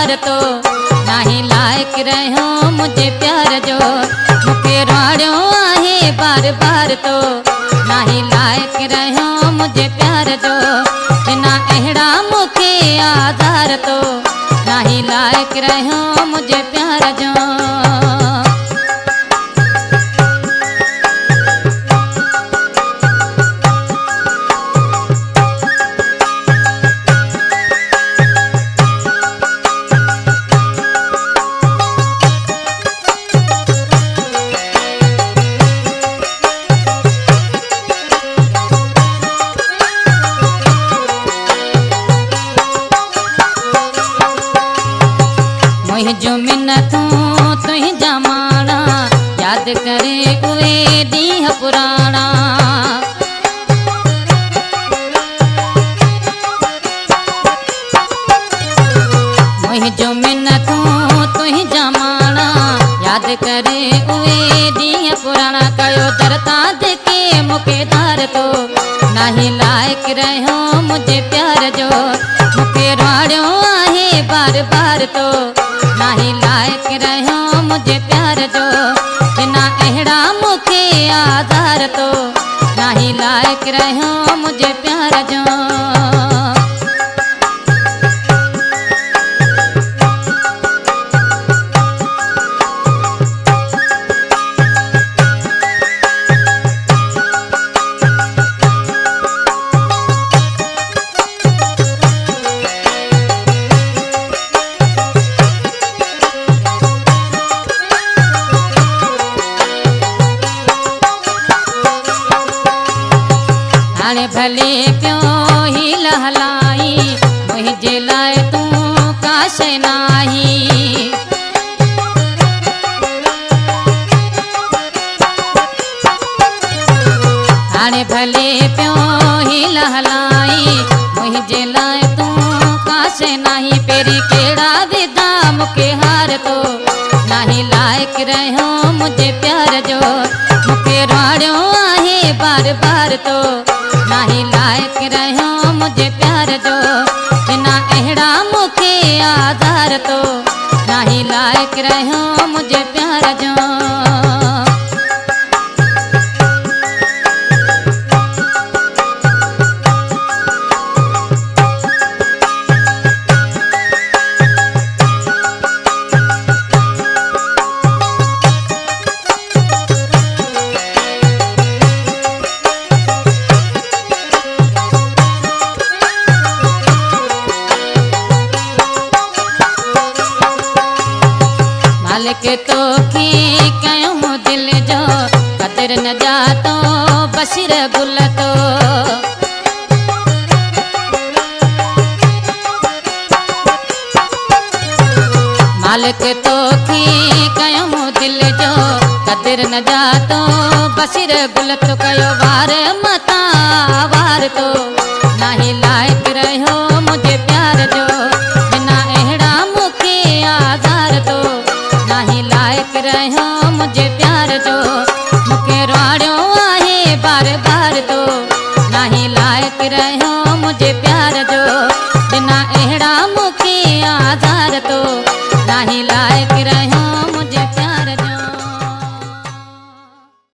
बार तो नाही लायक रहो मुझे प्यार जो मुखे राड़ो आहे बार बार तो नाही लायक रहो मुझे प्यार जो बिना अहड़ा मुखे आधार तो नाही लायक रहो मुझे प्यार जो। जो मिन्नतूं तुही जमाना याद करे उए ॾींहं पुराणा मुंहिंजो मिन्नतूं तुही जमाना याद करे उए ॾींहं पुराणा कयो दरताद के मुखे धार तो नाही लायक रहो मुझे प्यार जो मुखे राड़ो आहे बार बार तो नाही लायक रहो मुझे प्यार जो बिना अहड़ा मुखे आधार तो नाही लायक रहो मुझे प्यार जो। हाणे भले पियो ही लहलाई मुझे लाए तू काश नाही हाणे भले पियो ही लहलाई मुझे लाए तू काश नाही पेरी केड़ा विदा मुखे हार तो नाही लायक रहो मुझे प्यार जो मुखे राड़ो आहे बार बार तो नाही लायक रहो मुझे प्यार जो बिना अहड़ा मुखे आधार तो नाही लायक रहो मुझे प्यार जो। मालिक तो की कयूं दिल जो कदर न जातो बशीर गुल तो मालिक तो की कयूं दिल जो कदर न जातो बशीर गुल तो कयो वार मता वार तो नाही लायक रहो मुझे प्यार जो बिना अहड़ा मुखे आधार तो नाही लायक रहो मुझे प्यार जो मुखे राड़ो आहे बार बार तो नाही लायक रहो मुझे प्यार जो बिना अहड़ा मुखे आधार तो